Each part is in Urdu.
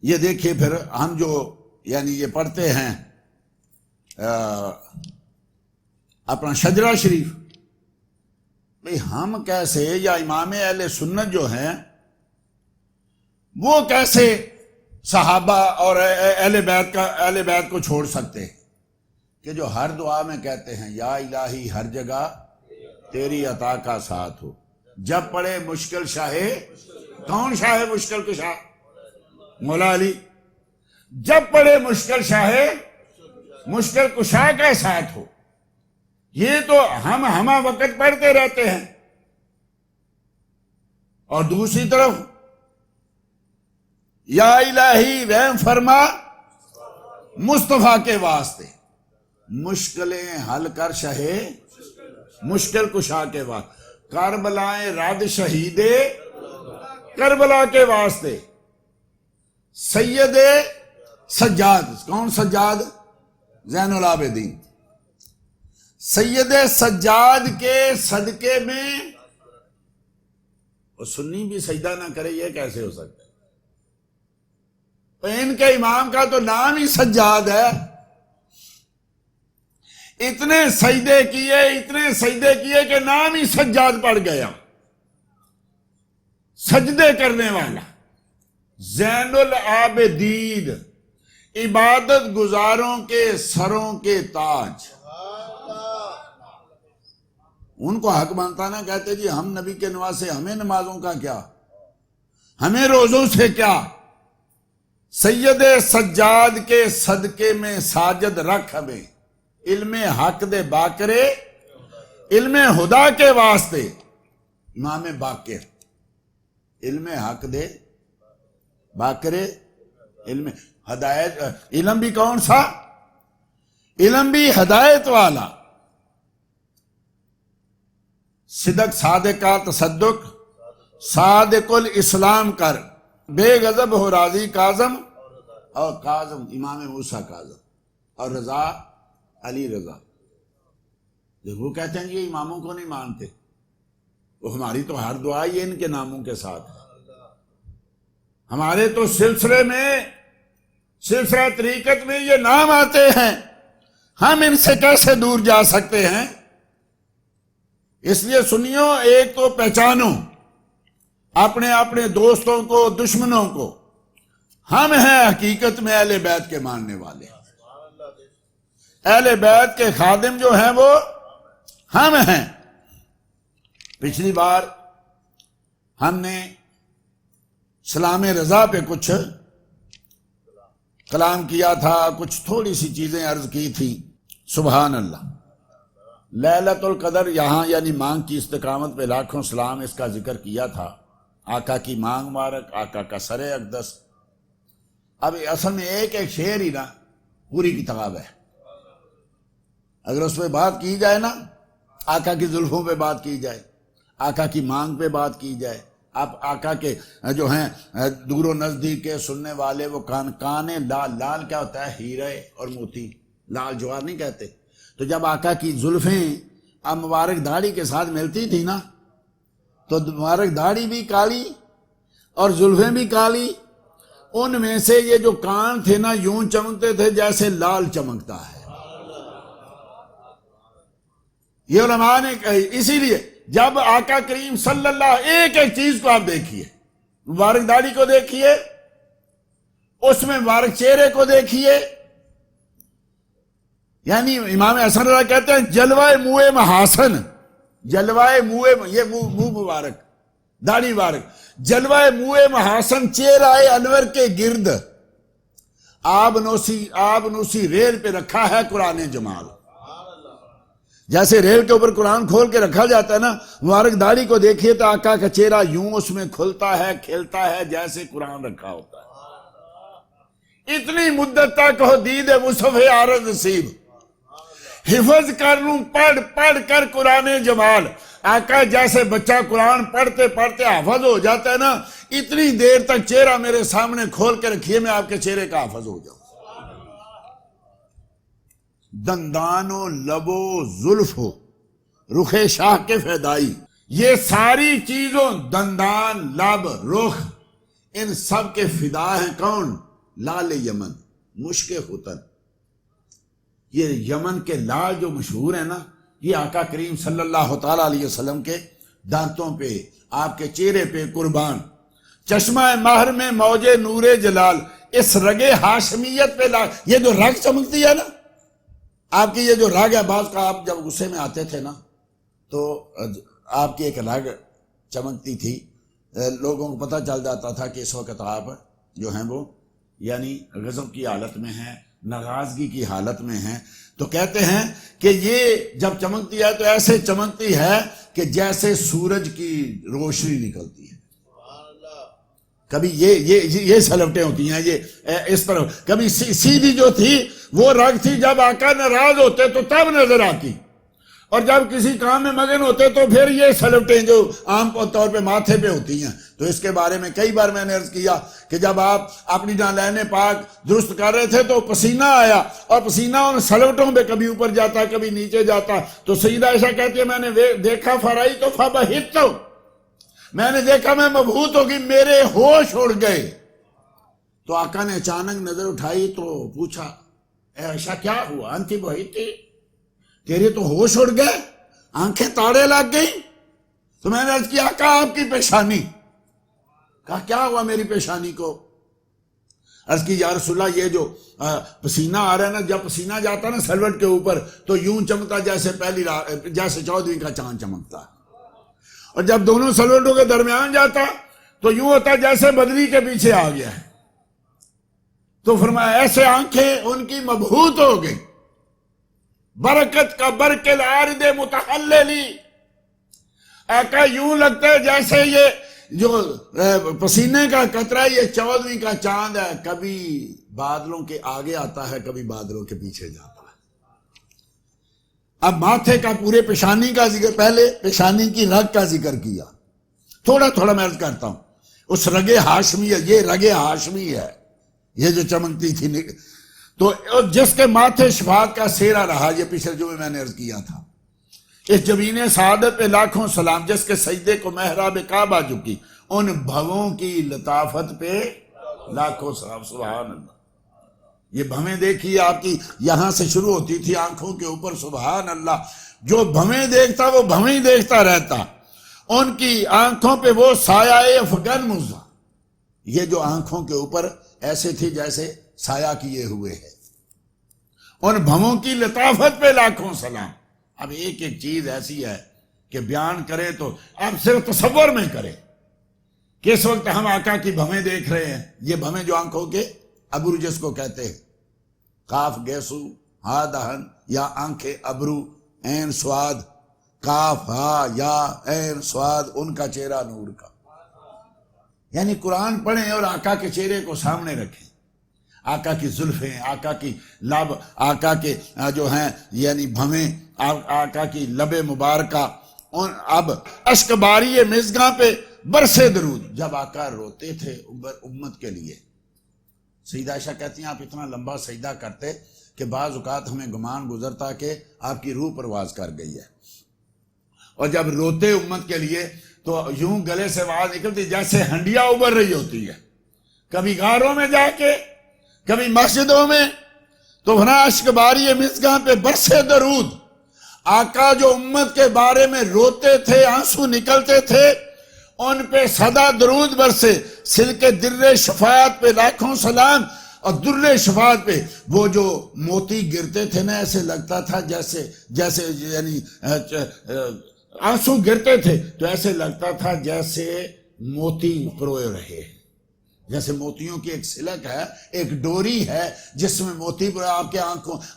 یہ دیکھیے پھر ہم جو یعنی یہ پڑھتے ہیں اپنا شجرہ شریف، بھئی ہم کیسے، یا امام اہل سنت جو ہیں وہ کیسے صحابہ اور اہل بیت کو چھوڑ سکتے ہیں کہ جو ہر دعا میں کہتے ہیں یا الہی ہر جگہ تیری عطا کا ساتھ ہو، جب پڑے مشکل شاہ، کون شاہ مشکل کشا؟ مولا علی، جب پڑے مشکل شاہ مشکل کشا کا ساتھ ہو، یہ تو ہم ہمہ وقت پڑھتے رہتے ہیں۔ اور دوسری طرف یا الہی رحم فرما مصطفیٰ کے واسطے، مشکلیں حل کر شہے مشکل کشا کے واسطے، کربلائیں رد شہید کربلا کے واسطے، سید سجاد، کون سجاد؟ زین العابدین، سید سجاد کے صدقے میں، اور سنی بھی سجدہ نہ کرے یہ کیسے ہو سکتا ہے؟ ان کے امام کا تو نام ہی سجاد ہے، اتنے سجدے کیے کہ نام ہی سجاد پڑ گیا، سجدے کرنے والا، زین العابدین، عبادت گزاروں کے سروں کے تاج۔ ان کو حق مانتا نہ، کہتے جی ہم نبی کے نواسے، ہمیں نمازوں کا کیا، ہمیں روزوں سے کیا؟ سید سجاد کے صدقے میں ساجد رکھ ہمیں، علم حق دے باکرے، علم خدا کے واسطے، امام باکر، علم حق دے باکرے، علم ہدایت، علم بھی کون سا؟ علم بھی ہدایت والا، صدق صادقہ تصدق، صادق الاسلام کر، بے غضب ہو راضی کاظم، اور کاظم امام موسیٰ کاظم، اور رضا علی رضا۔ وہ کہتے ہیں یہ اماموں کو نہیں مانتے، وہ ہماری تو ہر دعا یہ ان کے ناموں کے ساتھ ہے، ہمارے تو سلسلے طریقت میں یہ نام آتے ہیں، ہم ان سے کیسے دور جا سکتے ہیں؟ اس لیے سنیو، ایک تو پہچانو اپنے دوستوں کو، دشمنوں کو، ہم ہیں حقیقت میں اہل بیت کے ماننے والے، اہل بیت کے خادم جو ہیں وہ ہم ہیں۔ پچھلی بار ہم نے سلام رضا پہ کچھ کلام کیا تھا، کچھ تھوڑی سی چیزیں عرض کی تھی۔ سبحان اللہ، لیلۃ القدر یہاں یعنی مانگ کی استقامت پہ لاکھوں سلام، اس کا ذکر کیا تھا، آقا کی مانگ مبارک، آقا کا سر اقدس۔ اب اصل میں ایک شعر ہی نا پوری کتاب ہے، اگر اس پہ بات کی جائے نا، آقا کی زلفوں پہ بات کی جائے، آقا کی مانگ پہ بات کی جائے، اب آقا کے جو ہیں دور و نزدیک کے سننے والے، وہ کان لال، لال کیا ہوتا ہے؟ ہیرے اور موتی، لال جوار نہیں کہتے۔ تو جب آقا کی زلفیں اب مبارک داڑھی کے ساتھ ملتی تھی نا، تو مبارک داڑھی بھی کالی اور زلفیں بھی کالی، ان میں سے یہ جو کان تھے نا یوں چمکتے تھے جیسے لال چمکتا ہے۔ یہ علماء نے کہی، اسی لیے جب آقا کریم صلی اللہ، ایک چیز کو آپ دیکھیے، مبارک داڑھی کو دیکھیے، اس میں مبارک چہرے کو دیکھیے، یعنی امام حسن رضا کہتے ہیں جلوہ منہ محاسن، جلوہ منہ، یہ منہ مبارک، داڑھی مبارک، جلوہ منہ محاسن، چہرہ انور کے گرد آب نوسی ریل پہ رکھا ہے قرآن جمال۔ جیسے ریل کے اوپر قرآن کھول کے رکھا جاتا ہے نا، مبارک داڑھی کو دیکھیے تو آقا کا چہرہ یوں اس میں کھلتا ہے، کھلتا ہے جیسے قرآن رکھا ہوتا ہے۔ اتنی مدت تک ہو دید مصحف عارض نصیب، حفظ کر لوں پڑھ کر قرآن جمال۔ آقا جیسے بچہ قرآن پڑھتے پڑھتے حافظ ہو جاتا ہے نا، اتنی دیر تک چہرہ میرے سامنے کھول کے رکھیے، میں آپ کے چہرے کا حافظ ہو جاؤں۔ دندان و لب و زلف ہو رخ شاہ کے فیدائی، یہ ساری چیزوں، دندان، لب، رخ، ان سب کے فدا ہیں کون؟ لال یمن مشک خوتن، یہ یمن کے لال جو مشہور ہے نا، یہ آقا کریم صلی اللہ تعالی علیہ وسلم کے دانتوں پہ، آپ کے چہرے پہ قربان، چشمہ مہر میں موج نور جلال، اس رگ ہاشمیت پہ یہ جو رگ چمکتی ہے نا، آپ کی یہ جو رگ ہے، بعض کا آپ جب غصے میں آتے تھے نا تو آپ کی ایک رگ چمکتی تھی، لوگوں کو پتہ چل جاتا تھا کہ اس وقت آپ جو ہیں وہ یعنی غضب کی حالت میں ہیں، ناراضگی کی حالت میں ہیں. تو کہتے ہیں کہ یہ جب چمکتی ہے تو ایسے چمکتی ہے کہ جیسے سورج کی روشنی نکلتی ہے. کبھی یہ سلوٹیں ہوتی ہیں، یہ اس طرح. کبھی سیدھی جو تھی وہ رگ تھی، جب آقا ناراض ہوتے تو تب نظر آتی، اور جب کسی کام میں مگن ہوتے تو پھر یہ سلوٹیں جو عام طور پہ ماتھے پہ ہوتی ہیں. تو اس کے بارے میں کئی بار میں نے عرض کیا کہ جب آپ اپنی نالین پاک درست کر رہے تھے تو پسینہ آیا، اور پسینہ ان سلوٹوں پہ کبھی اوپر جاتا کبھی نیچے جاتا. تو سیدہ عائشہ کہتی ہے میں نے دیکھا فرائی تو فبہت، میں نے دیکھا میں مبہوت ہو گئی، میرے ہوش اڑ گئے. تو آقا نے اچانک نظر اٹھائی تو پوچھا اے عائشہ کیا ہوا؟ انتی بہتی، تیرے تو ہوش اڑ گئے، آنکھیں تاڑے لگ گئی. تو میں نے عرض کیا آقا آپ کی پیشانی. کہا کیا ہوا میری پیشانی کو؟ عرض کی یا رسول اللہ یہ جو پسینہ آ رہا ہے نا، جب پسینہ جاتا نا سلوٹ کے اوپر تو یوں چمکتا جیسے جیسے 14ویں کا چاند چمکتا، اور جب دونوں سلوٹوں کے درمیان جاتا تو یوں ہوتا جیسے بدری کے پیچھے آ گیا ہے. تو فرمایا ایسے آنکھیں ان کی مبہوت ہو گئی. برکت کا برق العارض متحللی، آقا یوں لگتا ہے جیسے یہ جو پسینے کا قطرہ یہ 14ویں کا چاند ہے، کبھی بادلوں کے آگے آتا ہے کبھی بادلوں کے پیچھے جاتا ہے. اب ماتھے کا پورے پیشانی کا ذکر، پہلے پیشانی کی رگ کا ذکر کیا، تھوڑا تھوڑا میں عرض کرتا ہوں. اس رگ ہاشمی ہے، یہ رگ ہاشمی ہے، یہ جو چمکتی تھی. تو جس کے ماتھے شفاعت کا سیرا رہا، یہ پچھلے جمعے میں نے عرض کیا تھا، اس جبین سعادت پہ لاکھوں سلام، جس کے سجدے کو محراب کعبہ جھکی، ان بھووں کی لطافت پہ لاکھوں سلام. سبحان اللہ. یہ بھویں دیکھیے آپ کی یہاں سے شروع ہوتی تھی آنکھوں کے اوپر. سبحان اللہ. جو بھویں دیکھتا وہ بھویں ہی دیکھتا رہتا. ان کی آنکھوں پہ وہ سایہ افغان مزہ، یہ جو آنکھوں کے اوپر ایسے تھی جیسے سایہ کیے ہوئے ہے. ان بھووں کی لطافت پہ لاکھوں سلام. اب ایک ایک چیز ایسی ہے کہ بیان کرے تو اب صرف تصور میں کرے کہ اس وقت ہم آقا کی بھویں دیکھ رہے ہیں. یہ بھویں جو آنکھوں کے ابرو جس کو کہتے ہیں، کاف گیسو ہا دہن، یا آنکھیں ابرو، عین سواد، کاف ہا یا عین سواد، ان کا چہرہ نور کا. یعنی قرآن پڑھیں اور آقا کے چہرے کو سامنے رکھیں، آقا کی زلفیں، آقا کی لب، آقا کے جو ہیں یعنی بھویں، آقا کی لب مبارکہ. اب اشک باری مژگاں پہ برسے درود، جب آقا روتے تھے امت کے لیے. سیدہ عائشہ کہتی ہیں آپ اتنا لمبا سجدہ کرتے کہ بعض اوقات ہمیں گمان گزرتا کہ آپ کی روح پرواز کر گئی ہے. اور جب روتے امت کے لیے تو یوں گلے سے آواز نکلتی جیسے ہنڈیا ابھر رہی ہوتی ہے، کبھی غاروں میں جا کے کبھی مسجدوں میں. تو بنا اشک باری مژگاں پہ برسے درود. آقا جو امت کے بارے میں روتے تھے، آنسو نکلتے تھے، ان پہ سدا درود برسے. سلک در شفاعت پہ لاکھوں سلام. اور در شفاعت پہ وہ جو موتی گرتے تھے نا، ایسے لگتا تھا جیسے یعنی آنسو گرتے تھے تو ایسے لگتا تھا جیسے موتی پروئے رہے، جیسے موتیوں کی ایک سلک ہے، ایک ڈوری ہے جس میں موتی پر آپ کے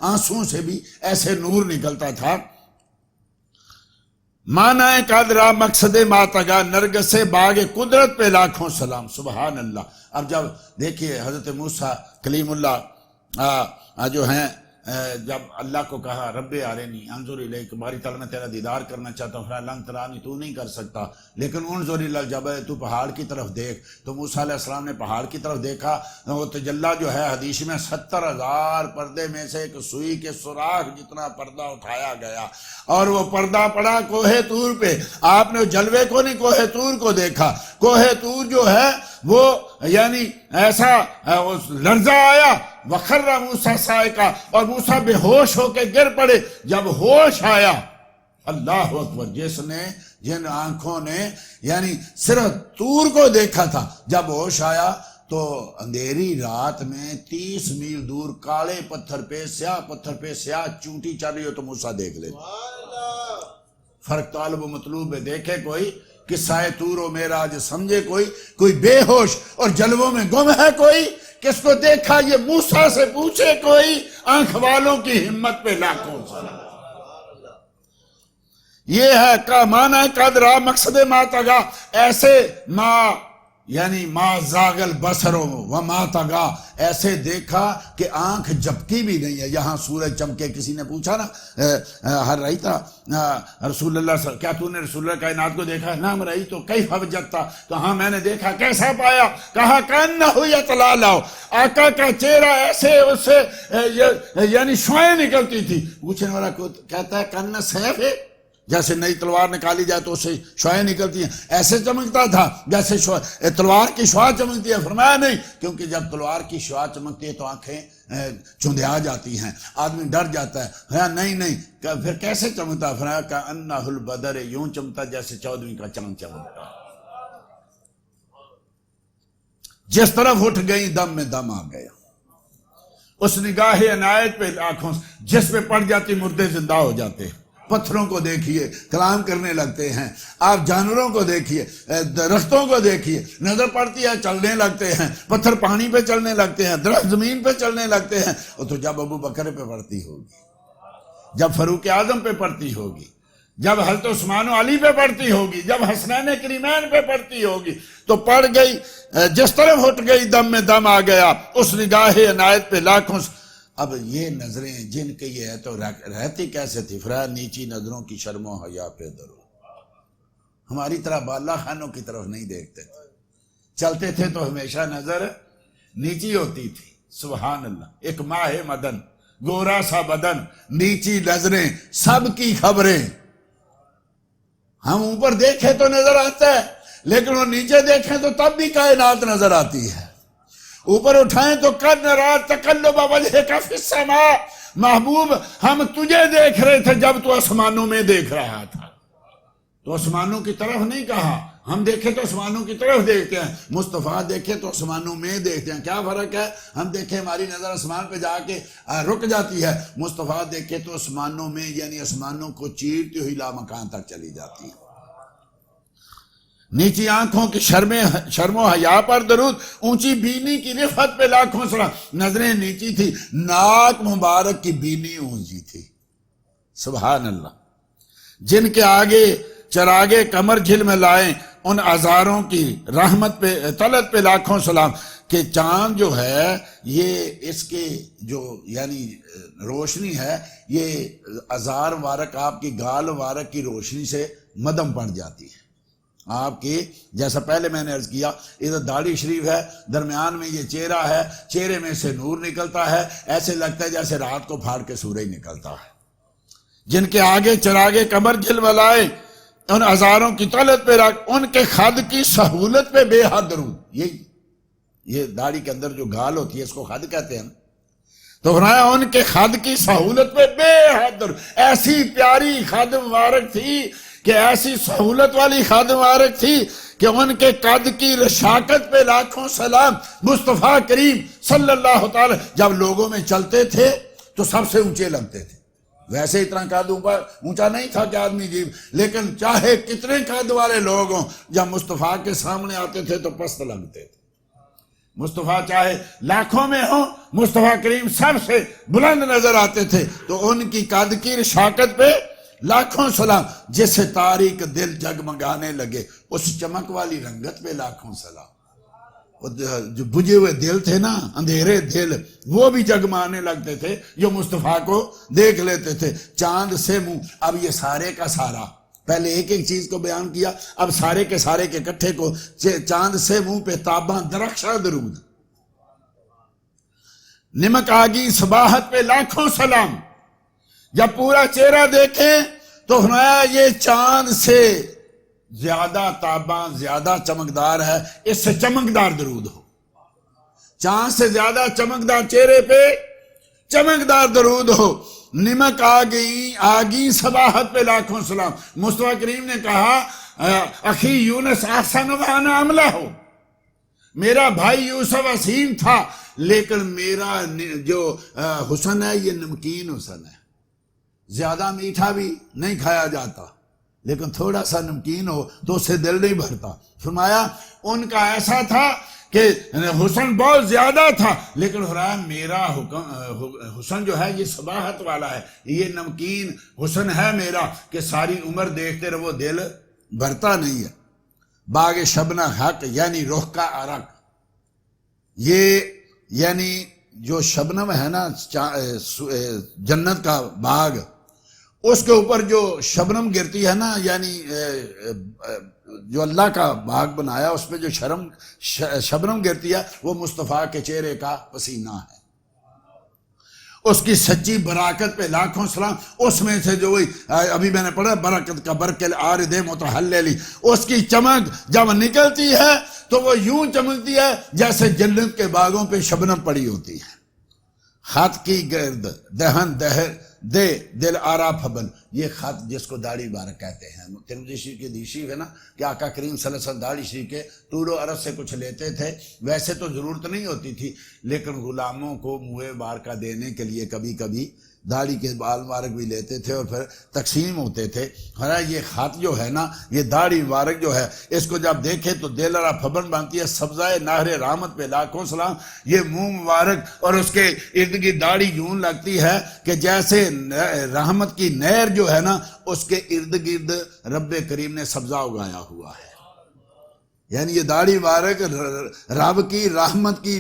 آنسوں سے بھی ایسے نور نکلتا تھا. مانا قادرہ مقصد ماتگا، نرگس باغ قدرت پہ لاکھوں سلام. سبحان اللہ. اب جب دیکھیے حضرت موسیٰ کلیم اللہ جو ہیں، جب اللہ کو کہا رب ارنی انظر الیک، باری تعالیٰ میں تیرا دیدار کرنا چاہتا ہوں. فرمایا لن ترانی، تو نہیں کر سکتا، لیکن انظر الی الجبل، تو پہاڑ کی طرف دیکھ. تو موسیٰ علیہ السلام نے پہاڑ کی طرف دیکھا. وہ تجلی جو ہے حدیث میں 70,000 پردے میں سے ایک سوئی کے سوراخ جتنا پردہ اٹھایا گیا، اور وہ پردہ پڑا کوہ طور پہ. آپ نے جلوے کو نہیں، کوہ طور کو دیکھا. کوہ طور جو ہے وہ یعنی ایسا لرزہ آیا، وخر موسیٰ صاعقہ، اور موسیٰ بے ہوش ہو کے گر پڑے۔ جب ہوش آیا، اللہ اکبر، جن آنکھوں نے یعنی صرف طور کو دیکھا تھا، جب ہوش آیا تو اندھیری رات میں 30 میل دور کالے پتھر پہ، سیاہ پتھر پہ سیاہ چونٹی چل رہی ہو تو موسیٰ دیکھ لے۔ فرق طالب و مطلوب ہے، دیکھے کوئی قصہ طور و معراج سمجھے کوئی بے ہوش اور جلووں میں گم ہے کوئی، کس کو دیکھا یہ موسیٰ سے پوچھے کوئی، آنکھ والوں کی ہمت پہ لاکھوں سلام۔ یہ ہے کا معنی قد را، مقصد ما طغا، ایسے یعنی ما زاغل بصر و ما طغا، ایسے دیکھا کہ آنکھ جھپکی بھی نہیں ہے۔ یہاں سورج چمکے، کسی نے پوچھا نا ہر رہی تھا رسول اللہ کیا تو نے رسول اللہ کائنات کو دیکھا؟ نام رہی تو کیف وجدتا، تو ہاں میں نے دیکھا، کیسا پایا؟ کہا کانہ یتلالا، آقا کا چہرہ ایسے اس سے یعنی شعاعیں نکلتی تھی۔ پوچھنے والا کہتا ہے کانہ سیف ہے، جیسے نئی تلوار نکالی جائے تو اسے شعاعیں نکلتی ہیں، ایسے چمکتا تھا جیسے تلوار کی شعاع چمکتی ہے؟ فرمایا نہیں، کیونکہ جب تلوار کی شعاع چمکتی ہے تو آنکھیں چندیا جاتی ہیں، آدمی ڈر جاتا ہے۔ نہیں پھر کیسے چمکتا؟ فرمایا کأنہ البدر، یوں چمکتا جیسے 14ویں کا چاند چمکتا۔ جس طرف اٹھ گئی دم میں دم آ گیا، اس نگاہ عنایت پہ آنکھوں جس پہ پڑ جاتی مردے زندہ ہو جاتے ہیں۔ پتھروں کو دیکھیے کلام کرنے لگتے ہیں، آپ جانوروں کو دیکھیے، درختوں کو دیکھیے، نظر پڑتی ہے چلنے لگتے ہیں، پتھر پانی پہ چلنے لگتے ہیں، درخت زمین پہ چلنے لگتے ہیں۔ وہ تو جب ابو بکر پہ پڑتی ہوگی، جب فاروق اعظم پہ پڑتی ہوگی، جب حضرت عثمان و علی پہ پڑتی ہوگی، جب حسنین کریمین پہ پڑتی ہوگی تو پڑ گئی، جس طرف اٹھ گئی دم میں دم آ گیا، اس نگاہ عنایت پہ لاکھوں۔ اب یہ نظریں جن کے یہ ہے تو رہتی کیسے تھی؟ فرمایا نیچی نظروں کی شرم و حیا پہ درو، ہماری طرح بالا خانوں کی طرف نہیں دیکھتے تھے، چلتے تھے تو ہمیشہ نظر نیچی ہوتی تھی۔ سبحان اللہ، ایک ماہ مدن، گورا سا بدن، نیچی نظریں، سب کی خبریں۔ ہم اوپر دیکھیں تو نظر آتا ہے، لیکن وہ نیچے دیکھیں تو تب بھی کائنات نظر آتی ہے۔ اوپر اٹھائیں تو قد نرا تقلب وجہک فی السماء، محبوب ہم تجھے دیکھ رہے تھے جب تو آسمانوں میں دیکھ رہا تھا۔ تو آسمانوں کی طرف نہیں کہا، ہم دیکھیں تو آسمانوں کی طرف دیکھتے ہیں، مصطفیٰ دیکھیں تو آسمانوں میں دیکھتے ہیں۔ کیا فرق ہے؟ ہم دیکھیں ہماری نظر آسمان پہ جا کے رک جاتی ہے، مصطفیٰ دیکھیں تو آسمانوں میں یعنی آسمانوں کو چیرتی ہوئی لامکان تک چلی جاتی ہے۔ نیچی آنکھوں کی شرم و حیا پر درود، اونچی بینی کی رفعت پہ لاکھوں سلام۔ نظریں نیچی تھی، ناک مبارک کی بینی اونچی تھی۔ سبحان اللہ، جن کے آگے چراغے کمر جھل میں لائیں، ان ہزاروں کی رحمت پہ طلعت پہ لاکھوں سلام۔ کہ چاند جو ہے یہ اس کے جو یعنی روشنی ہے، یہ ہزار مبارک آپ کی گال مبارک کی روشنی سے مدم پڑ جاتی ہے۔ آپ کی جیسا پہلے میں نے عرض کیا، ادھر داڑھی شریف ہے، درمیان میں یہ چہرہ ہے، چہرے میں سے نور نکلتا ہے، ایسے لگتا ہے جیسے رات کو پھاڑ کے سورج نکلتا ہے۔ جن کے آگے چراغے کمر جھلملائے، ان ہزاروں کی طلعت پہ ان کے خد کی سہولت پہ بے حد درود۔ یہ داڑھی کے اندر جو گال ہوتی ہے اس کو خد کہتے ہیں، تو فرمایا ان کے خد کی سہولت پہ بے حد درود۔ ایسی پیاری خد مبارک تھی کہ ایسی سہولت والی خد مبارک تھی کہ ان کے قد کی رشاقت پہ لاکھوں سلام۔ مصطفیٰ کریم صلی اللہ تعالی جب لوگوں میں چلتے تھے تو سب سے اونچے لگتے تھے، ویسے اتنا قد اونچا نہیں تھا کہ آدمی جیب، لیکن چاہے کتنے قد والے لوگ ہوں، جب مصطفیٰ کے سامنے آتے تھے تو پست لگتے تھے۔ مصطفیٰ چاہے لاکھوں میں ہوں، مصطفیٰ کریم سب سے بلند نظر آتے تھے، تو ان کی قد کی رشاقت پہ لاکھوں سلام۔ جس سے تاریک دل جگمگانے لگے، اس چمک والی رنگت پہ لاکھوں سلام۔ جو بجھے ہوئے دل تھے نا، اندھیرے دل، وہ بھی جگمانے لگتے تھے جو مصطفیٰ کو دیکھ لیتے تھے۔ چاند سے منہ، اب یہ سارے کا سارا، پہلے ایک ایک چیز کو بیان کیا، اب سارے کے سارے کے کٹھے کو، چاند سے منہ پہ تاباں درخشاں درود، نمک آگی صباحت پہ لاکھوں سلام۔ جب پورا چہرہ دیکھیں تو فرمایا یہ چاند سے زیادہ تاباں، زیادہ چمکدار ہے، اس سے چمکدار درود ہو۔ چاند سے زیادہ چمکدار چہرے پہ چمکدار درود ہو، نمک آگی صباحت پہ لاکھوں سلام۔ مصطفیٰ کریم نے کہا اخی یونس احسن وانا عملہ ہو، میرا بھائی یوسف حسین تھا لیکن میرا جو حسن ہے یہ نمکین حسن ہے، زیادہ میٹھا بھی نہیں کھایا جاتا لیکن تھوڑا سا نمکین ہو تو اس سے دل نہیں بھرتا۔ فرمایا ان کا ایسا تھا کہ حسن بہت زیادہ تھا لیکن میرا حسن جو ہے یہ صباحت والا ہے، یہ نمکین حسن ہے میرا کہ ساری عمر دیکھتے رہو دل بھرتا نہیں ہے۔ باغ شبنہ حق یعنی رخ کا عرق، یہ یعنی جو شبنم ہے نا جنت کا باغ، اس کے اوپر جو شبنم گرتی ہے نا، یعنی جو اللہ کا باغ بنایا اس پہ جو شبنم گرتی ہے وہ مصطفیٰ کے چہرے کا پسینہ ہے، اس کی سچی براکت پہ لاکھوں سلام۔ اس میں سے جو ابھی میں نے پڑھا برکت کا برکل آرد متحللی، اس کی چمک جب نکلتی ہے تو وہ یوں چمکتی ہے جیسے جنت کے باغوں پہ شبنم پڑی ہوتی ہے۔ خط کی گرد دہن دے دل آرا پھبن، یہ خط جس کو داڑھی مبارک کہتے ہیں، ترمذی شریف کی حدیث ہے نا کہ آقا کریم صلی اللہ علیہ وسلم داڑھی شریف کے طول و عرض سے کچھ لیتے تھے، ویسے تو ضرورت نہیں ہوتی تھی لیکن غلاموں کو منہ مبارکہ دینے کے لیے کبھی کبھی داڑھی کے بال مبارک بھی لیتے تھے اور پھر تقسیم ہوتے تھے۔ یہ خط جو ہے نا، یہ داڑھی مبارک جو ہے، اس کو جب دیکھے تو دل را پھبن بنتی ہے، سبزائے نہر رحمت پہ لاکھوں سلام۔ یہ منہ مبارک اور اس کے ارد گرد داڑھی یوں لگتی ہے کہ جیسے رحمت کی نہر جو ہے نا اس کے ارد گرد رب کریم نے سبزہ اگایا ہوا ہے۔ یعنی یہ داڑھی مبارک رب کی رحمت کی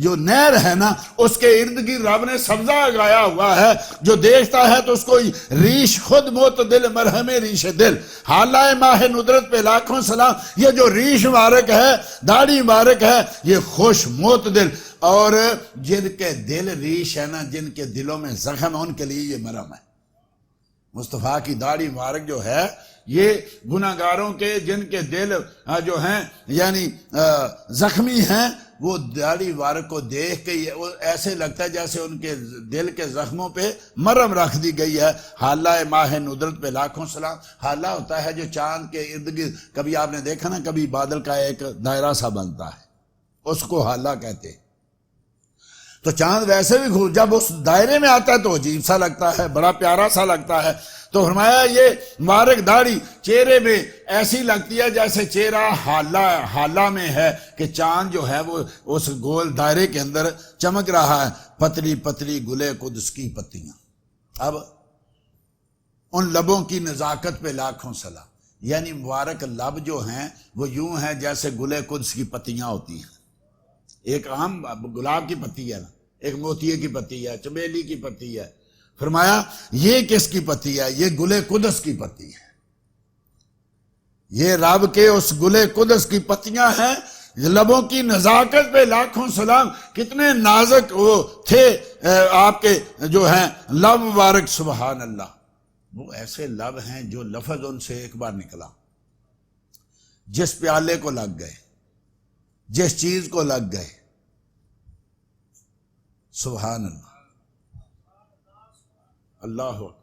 جو نہر ہے نا اس کے ارد گرد رب نے سبزہ اگایا ہوا ہے، جو دیکھتا ہے تو اس کو ریش خود معتدل مرہم ریش دل، حالہ ماہ ندرت پہ لاکھوں سلام۔ یہ جو ریش مبارک ہے، داڑھی مبارک ہے، یہ خوش معتدل، اور جن کے دل ریش ہے نا، جن کے دلوں میں زخم ہے، ان کے لیے یہ مرہم ہے۔ مصطفیٰ کی داڑھی مبارک جو ہے یہ گناہگاروں کے جن کے دل جو ہیں یعنی زخمی ہیں، وہ داڑھی مبارک کو دیکھ کے ایسے لگتا ہے جیسے ان کے دل کے زخموں پہ مرہم رکھ دی گئی ہے۔ حالہ ماہ ندرت پہ لاکھوں سلام۔ حالہ ہوتا ہے جو چاند کے ارد گرد، کبھی آپ نے دیکھا نا کبھی بادل کا ایک دائرہ سا بنتا ہے، اس کو حالہ کہتے ہیں۔ تو چاند ویسے بھی جب اس دائرے میں آتا ہے تو عجیب سا لگتا ہے، بڑا پیارا سا لگتا ہے۔ تو فرمایا یہ مبارک داڑھی چہرے میں ایسی لگتی ہے جیسے چہرہ حالہ میں ہے کہ چاند جو ہے وہ اس گول دائرے کے اندر چمک رہا ہے۔ پتلی پتلی گلے قدس کی پتیاں، اب ان لبوں کی نزاکت پہ لاکھوں سلام۔ یعنی مبارک لب جو ہیں وہ یوں ہیں جیسے گلے قدس کی پتیاں ہوتی ہیں۔ ایک عام گلاب کی پتی ہے نا، ایک موتیے کی پتی ہے، چمیلی کی پتی ہے۔ فرمایا یہ کس کی پتی ہے؟ یہ گلے قدس کی پتی ہے، یہ رب کے اس گلے قدس کی پتیاں ہیں۔ لبوں کی نزاکت پہ لاکھوں سلام، کتنے نازک وہ تھے آپ کے جو ہیں لب مبارک، سبحان اللہ۔ وہ ایسے لب ہیں جو لفظ ان سے ایک بار نکلا، جس پیالے کو لگ گئے، جس چیز کو لگ گئے، سبحان اللہ، اللہ اکبر۔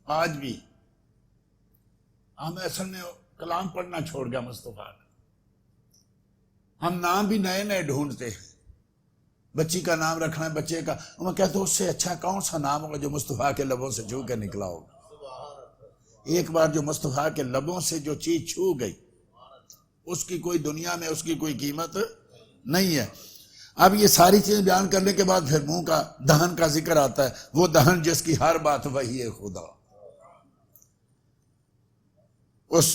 آج بھی ہم اصل میں کلام پڑھنا چھوڑ گیا مصطفیٰ کا، ہم نام بھی نئے نئے ڈھونڈتے ہیں۔ بچی کا نام رکھنا ہے، بچے کا، میں کہتا ہوں اس سے اچھا کون سا نام ہوگا جو مصطفیٰ کے لبوں سے چھو کے نکلا ہوگا۔ ایک بار جو مصطفیٰ کے لبوں سے جو چیز چھو گئی، اس کی کوئی دنیا میں اس کی کوئی قیمت نہیں ہے۔ اب یہ ساری چیزیں بیان کرنے کے بعد پھر منہ کا دہن کا ذکر آتا ہے، وہ دہن جس کی ہر بات وہی ہے خدا، اس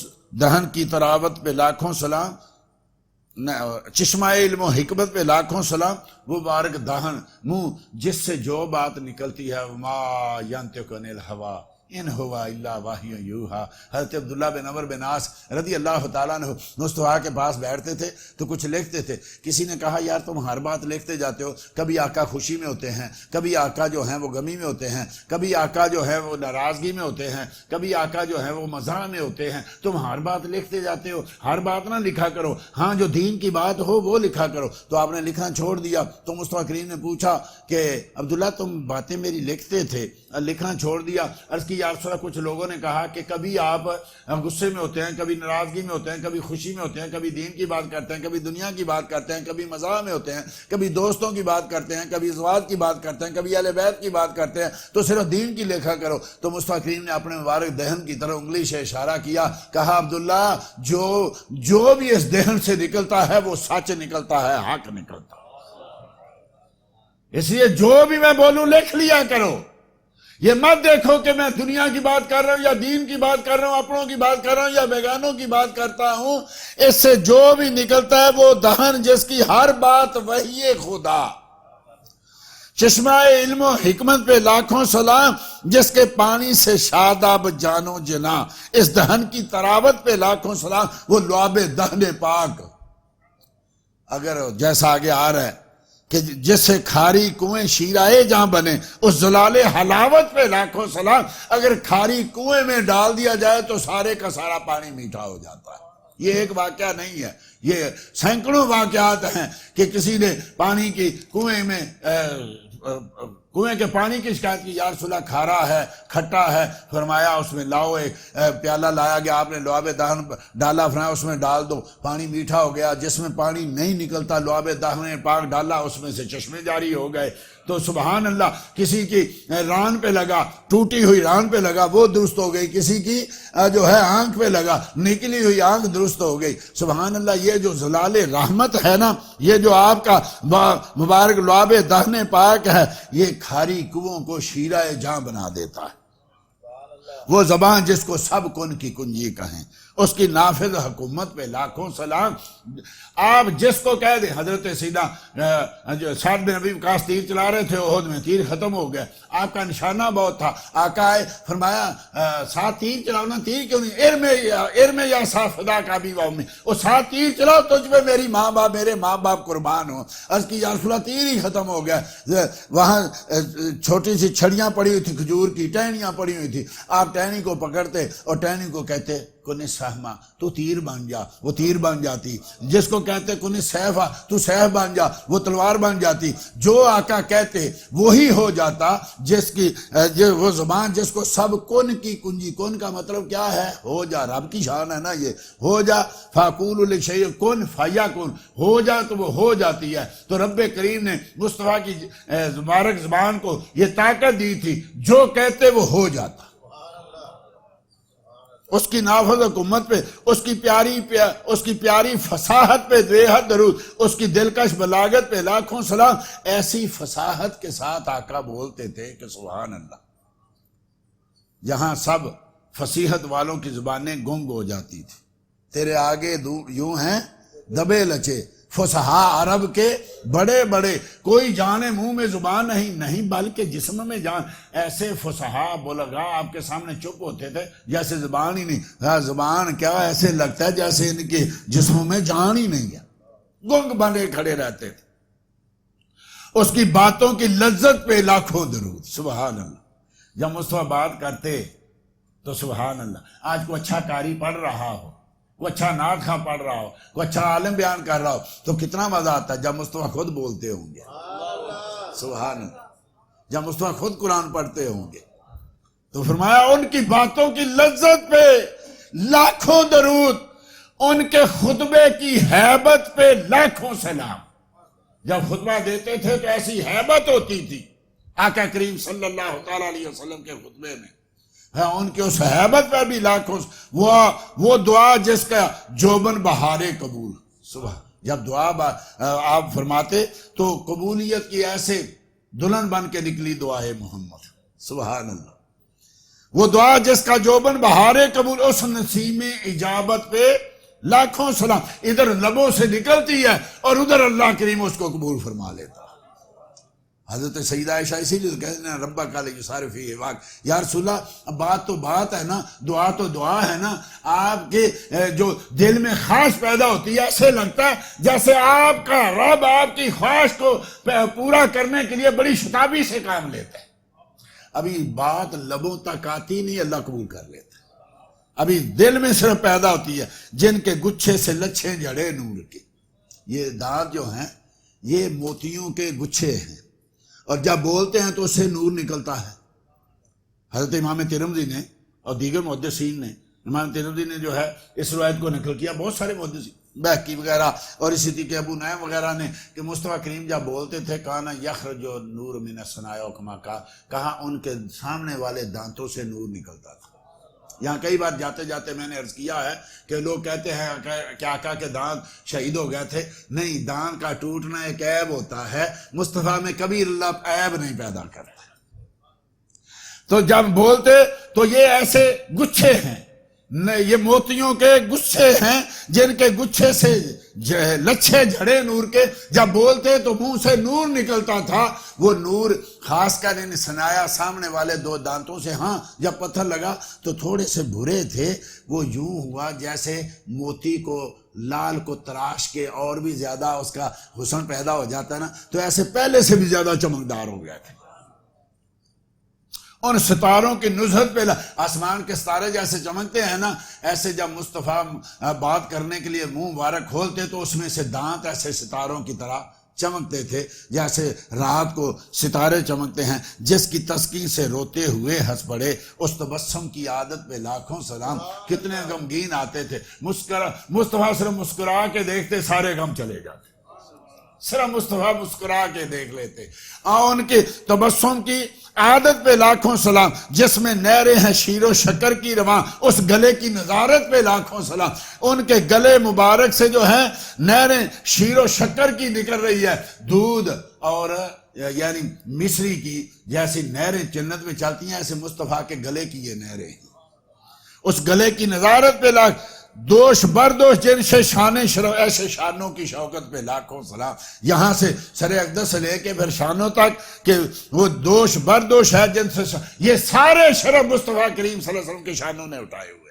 دہن کی تراوت پہ لاکھوں سلام، چشمہ علم و حکمت پہ لاکھوں سلام۔ وہ مبارک دہن، منہ جس سے جو بات نکلتی ہے، ما ینطق عن الہوی ان ہوا الا وحی یوحا۔ حضرت عبداللہ بن عمر بن عاص رضی اللہ تعالیٰ عنہ مصطفیٰ کے پاس بیٹھتے تھے تو کچھ لکھتے تھے۔ کسی نے کہا یار تم ہر بات لکھتے جاتے ہو، کبھی آقا خوشی میں ہوتے ہیں، کبھی آقا جو ہیں وہ غمی میں ہوتے ہیں، کبھی آقا جو ہے وہ ناراضگی میں ہوتے ہیں، کبھی آقا جو ہے وہ مزاح میں ہوتے ہیں، تم ہر بات لکھتے جاتے ہو، ہر بات نہ لکھا کرو، ہاں جو دین کی بات ہو وہ لکھا کرو۔ تو آپ نے لکھنا چھوڑ دیا۔ تو مصطفیٰ کریم نے پوچھا کہ عبداللہ تم باتیں میری لکھتے تھے، لکھنا چھوڑ دیا؟ عرض کی یا رسول اللہ کچھ لوگوں نے کہا کہ کبھی آپ غصے میں ہوتے ہیں، کبھی ناراضگی میں ہوتے ہیں، کبھی خوشی میں ہوتے ہیں، کبھی دین کی بات کرتے ہیں، کبھی دنیا کی بات کرتے ہیں، کبھی مزاح میں ہوتے ہیں، کبھی دوستوں کی بات کرتے ہیں، کبھی ازواج کی بات کرتے ہیں، کبھی اہل بیت کی بات کرتے ہیں، تو صرف دین کی لکھا کرو۔ تو مصطفیٰ کریم نے اپنے مبارک دہن کی طرف انگلی سے اشارہ کیا، کہا عبداللہ جو بھی اس دہن سے نکلتا ہے وہ سچ نکلتا ہے، حق نکلتا ہے، اس لیے جو بھی میں بولوں لکھ لیا کرو۔ یہ مت دیکھو کہ میں دنیا کی بات کر رہا ہوں یا دین کی بات کر رہا ہوں، اپنوں کی بات کر رہا ہوں یا بیگانوں کی بات کرتا ہوں، اس سے جو بھی نکلتا ہے وہ دہن جس کی ہر بات وحی خدا، چشمہ علم و حکمت پہ لاکھوں سلام، جس کے پانی سے شاداب جانو جنا، اس دہن کی تراوت پہ لاکھوں سلام، وہ لعاب دہن پاک۔ اگر جیسا آگے آ رہا ہے کہ جس سے کھاری کنویں شیرائے جہاں بنے، اس زلال حلاوت پہ لاکھوں سلام۔ اگر کھاری کنویں میں ڈال دیا جائے تو سارے کا سارا پانی میٹھا ہو جاتا ہے۔ یہ ایک واقعہ نہیں ہے، یہ سینکڑوں واقعات ہیں کہ کسی نے پانی کی کنویں میں کنویں کے پانی کی شکایت کی، یا رسول اللہ کھارا ہے، کھٹا ہے، فرمایا اس میں لاؤ، ایک پیالہ لایا گیا، آپ نے لعاب دہن ڈالا، فرمایا اس میں ڈال دو، پانی میٹھا ہو گیا۔ جس میں پانی نہیں نکلتا لعاب دہن پاک ڈالا، اس میں سے چشمے جاری ہو گئے۔ تو سبحان اللہ، کسی کی ران پہ لگا، ٹوٹی ہوئی ران پہ لگا، وہ درست ہو گئی، کسی کی جو ہے آنکھ پہ لگا، نکلی ہوئی آنکھ درست ہو گئی۔ سبحان اللہ، یہ جو زلال رحمت ہے نا، یہ جو آپ کا مبارک لعاب دہن پاک ہے، یہ کھاری کنووں کو شیرہ جاں بنا دیتا ہے۔ وہ زبان جس کو سب کن کی کنجی کہیں، اس کی نافذ حکومت پہ لاکھوں سلام۔ آپ جس کو کہہ دیں، حضرت سیدنا سعد بن ابی وقاص تیر چلا رہے تھے احد میں، تیر ختم ہو گیا، آپ کا نشانہ بہت تھا، آقا آئے فرمایا ساتھ تیر چلاؤ نا، تیر کیوں نہیں، ارم یا صاف خدا کا بھی واؤ میں، وہ ساتھ تیر چلاؤ، تجھ پہ میری ماں باپ، میرے ماں باپ قربان ہو۔ عرض کی یا رسول اللہ تیر ہی ختم ہو گیا۔ وہاں چھوٹی سی چھڑیاں پڑی ہوئی تھی، کھجور کی ٹہنیاں پڑی ہوئی تھی، آپ ٹہنی کو پکڑتے اور ٹہنی کو کہتے کن سہما، تو تیر بن جا، وہ تیر بن جاتی۔ جس کو کہتے کن سیفا، تو سیف بن جا، وہ تلوار بن جاتی۔ جو آقا کہتے وہی ہو جاتا، جس کی وہ زبان جس کو سب کن کی کنجی، کن کا مطلب کیا ہے؟ ہو جا، رب کی شان ہے نا یہ، ہو جا، فاقول لشیء کن فیکن، ہو جا تو وہ ہو جاتی ہے۔ تو رب کریم نے مصطفیٰ کی مبارک زبان کو یہ طاقت دی تھی، جو کہتے وہ ہو جاتا۔ اس کی نافذ حکومت پہ، اس کی پیاری فصاحت پہ بے حد درود، اس کی دلکش بلاغت پہ لاکھوں سلام۔ ایسی فصاحت کے ساتھ آقا بولتے تھے کہ سبحان اللہ، جہاں سب فصیحت والوں کی زبانیں گنگ ہو جاتی تھی، تیرے آگے یوں ہیں دبے لچے فصحا عرب کے بڑے بڑے، کوئی جانے منہ میں زبان نہیں بلکہ جسم میں جان۔ ایسے فصحا بلغا آپ کے سامنے چپ ہوتے تھے جیسے زبان ہی نہیں، زبان کیا ایسے لگتا ہے جیسے ان کے جسموں میں جان ہی نہیں ہے، گنگ بنے کھڑے رہتے تھے۔ اس کی باتوں کی لذت پہ لاکھوں درود، سبحان اللہ۔ جب مصطفیٰ بات کرتے تو سبحان اللہ، آج کو اچھا قاری پڑھ رہا ہو، کوئی اچھا نعت خواں پڑھ رہا ہو، کوئی اچھا عالم بیان کر رہا ہو، تو کتنا مزہ آتا ہے جب مصطفیٰ خود بولتے ہوں گے، سبحان اللہ، جب مصطفیٰ خود قرآن پڑھتے ہوں گے۔ تو فرمایا ان کی باتوں کی لذت پہ لاکھوں درود، ان کے خطبے کی ہیبت پہ لاکھوں سلام۔ جب خطبہ دیتے تھے تو ایسی ہیبت ہوتی تھی آقا کریم صلی اللہ تعالیٰ علیہ وسلم کے خطبے میں، ان کے اس ہیبت پر بھی لاکھوں، وہ دعا جس کا جوبن بہارے قبول، صبح جب دعا آپ فرماتے تو قبولیت کی ایسے دلہن بن کے نکلی دعائے محمد، سبحان اللہ۔ وہ دعا جس کا جوبن بہارے قبول، اس نسیم اجابت پہ لاکھوں سلام۔ ادھر لبوں سے نکلتی ہے اور ادھر اللہ کریم اس کو قبول فرما لیتا۔ حضرت سیدہ عائشہ اسی لیے کہتے ہیں ربا کا یسارع فی واق، یا رسول اللہ بات تو بات ہے نا، دعا تو دعا ہے نا، آپ کے جو دل میں خواہش پیدا ہوتی ہے ایسے لگتا ہے جیسے آپ کا رب آپ کی خواہش کو پورا کرنے کے لیے بڑی شتابی سے کام لیتا ہے۔ ابھی بات لبوں تک آتی نہیں، اللہ قبول کر لیتا ہے، ابھی دل میں صرف پیدا ہوتی ہے۔ جن کے گچھے سے لچھے جڑے نور کے، یہ دانت جو ہیں یہ موتیوں کے گچھے ہیں، اور جب بولتے ہیں تو اس سے نور نکلتا ہے۔ حضرت امام ترمذی نے اور دیگر محدثین نے، امام ترمذی نے جو ہے اس روایت کو نقل کیا، بہت سارے محدثین بہقی وغیرہ اور اسی طریقے ابو نعیم وغیرہ نے، کہ مصطفیٰ کریم جب بولتے تھے کانا یخرج نور من الثنایا کما، کہا ان کے سامنے والے دانتوں سے نور نکلتا تھا۔ یہاں کئی بار جاتے جاتے میں نے عرض کیا ہے کہ لوگ کہتے ہیں کہ آقا کے دانت شہید ہو گئے تھے، نہیں، دانت کا ٹوٹنا ایک عیب ہوتا ہے، مصطفیٰ میں کبھی اللہ عیب نہیں پیدا کرتا۔ تو جب بولتے تو یہ ایسے گچھے ہیں، یہ موتیوں کے گچھے ہیں جن کے گچھے سے لچھے جھڑے نور کے، جب بولتے تو منہ سے نور نکلتا تھا۔ وہ نور خاص کر ان ثنایا سامنے والے دو دانتوں سے، ہاں جب پتھر لگا تو تھوڑے سے بھرے تھے، وہ یوں ہوا جیسے موتی کو لال کو تراش کے اور بھی زیادہ اس کا حسن پیدا ہو جاتا ہے نا، تو ایسے پہلے سے بھی زیادہ چمکدار ہو گیا تھا۔ ان ستاروں کی نزہت پہ آسمان کے ستارے جیسے چمکتے ہیں نا، ایسے جب مصطفیٰ بات کرنے کے لیے منہ مبارک کھولتے تو اس میں سے دانت ایسے ستاروں کی طرح چمکتے تھے، جیسے رات کو ستارے چمکتے ہیں۔ جس کی تسکین سے روتے ہوئے ہنس پڑے، اس تبسم کی عادت پہ لاکھوں سلام۔ کتنے غمگین آتے تھے، مصطفیٰ صرف مسکرا کے دیکھتے سارے غم چلے جاتے، صرف مصطفیٰ مسکرا کے دیکھ لیتے، اور ان کی تبسم کی عادت پہ لاکھوں سلام۔ جس میں نہریں ہیں شیر و شکر کی رواں، اس گلے کی نظارت پہ لاکھوں سلام۔ ان کے گلے مبارک سے جو ہے نہریں شیر و شکر کی نکل رہی ہے، دودھ اور یعنی مصری کی جیسی نہریں جنت میں چلتی ہیں، ایسے مصطفیٰ کے گلے کی یہ نہریں ہیں۔ اس گلے کی نظارت پہ دوش بردوش جن سے شان شرف، ایسے شانوں کی شوکت پہ لاکھوں سلام۔ یہاں سے سر اقدس سے لے کے پھر شانوں تک کہ وہ دوش بردوش ہے جن سے یہ سارے شرف مصطفیٰ کریم صلی اللہ علیہ وسلم کے شانوں نے اٹھائے ہوئے۔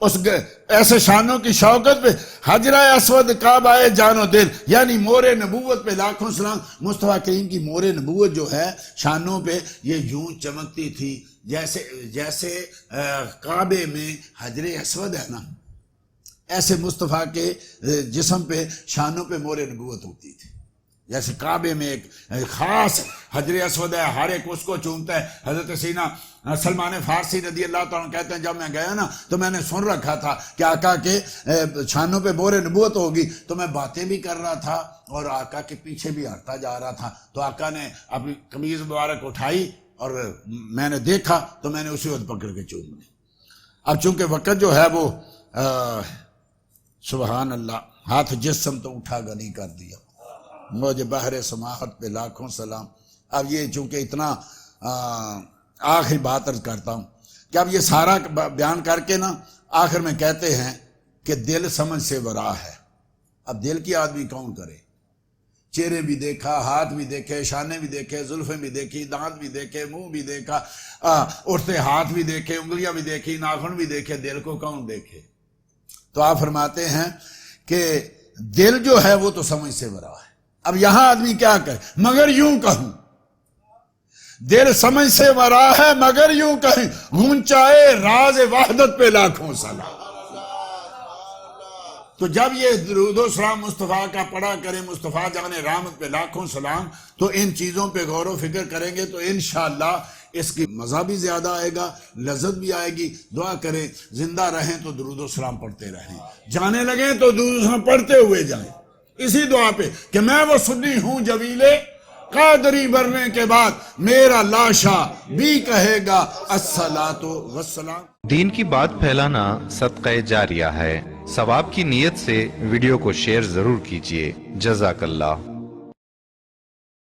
اس ایسے شانوں کی شوکت پہ حجرہ اسود کعبہ جان و دل، یعنی مور نبوت پہ لاکھوں سلام۔ مصطفیٰ کریم کی مور نبوت جو ہے شانوں پہ یہ یوں چمکتی تھی جیسے کعبے میں حجر اسود ہے نا، ایسے مصطفیٰ کے جسم پہ شانوں پہ مور نبوت ہوتی تھی۔ جیسے کعبے میں ایک خاص حجر اسود ہے، ہر ایک اس کو چومتا ہے۔ حضرت سینا سلمان فارسی رضی اللہ تعالیٰ کہتے ہیں جب میں گیا نا تو میں نے سن رکھا تھا کہ آقا کے شانوں پہ مور نبوت ہوگی، تو میں باتیں بھی کر رہا تھا اور آقا کے پیچھے بھی ہٹتا جا رہا تھا، تو آقا نے اپنی قمیض مبارک اٹھائی اور میں نے دیکھا تو میں نے اسی وقت پکڑ کے چوم لی۔ اب چونکہ وقت جو ہے وہ سبحان اللہ، ہاتھ جسم تو اٹھا گنی کر دیا، مجھے بحر سماحت پہ لاکھوں سلام۔ اب یہ چونکہ اتنا آخری بات عرض کرتا ہوں کہ اب یہ سارا بیان کر کے نا آخر میں کہتے ہیں کہ دل سمجھ سے ورا ہے۔ اب دل کی آدمی کون کرے؟ چہرے بھی دیکھا، ہاتھ بھی دیکھے، شانے بھی دیکھے، زلفیں بھی دیکھی، دانت بھی دیکھے، منہ بھی دیکھا، اٹھتے ہاتھ بھی دیکھے، انگلیاں بھی دیکھی، ناخن بھی دیکھے، دل کو کون دیکھے؟ تو آپ فرماتے ہیں کہ دل جو ہے وہ تو سمجھ سے ورا ہے۔ اب یہاں آدمی کیا کرے؟ مگر یوں کہوں، دل سمجھ سے ورا ہے مگر یوں کہیں، گونچائے راز وحدت پہ لاکھوں سلام۔ تو جب یہ درود و سلام مصطفیٰ کا پڑھا کریں، مصطفیٰ جان رحمت پہ لاکھوں سلام، تو ان چیزوں پہ غور و فکر کریں گے تو انشاءاللہ اس کی مزہ بھی زیادہ آئے گا، لذت بھی آئے گی۔ دعا کریں زندہ رہیں تو درود و سلام پڑھتے رہیں، جانے لگیں تو درود و سلام پڑھتے ہوئے جائیں، اسی دعا پہ کہ میں وہ سنی ہوں جویلے قادری برنے کے بعد میرا لاشا بھی کہے گا الصلاۃ والسلام۔ دین کی بات پھیلانا صدقہ جاریہ ہے، ثواب کی نیت سے ویڈیو کو شیئر ضرور کیجیے۔ جزاک اللہ۔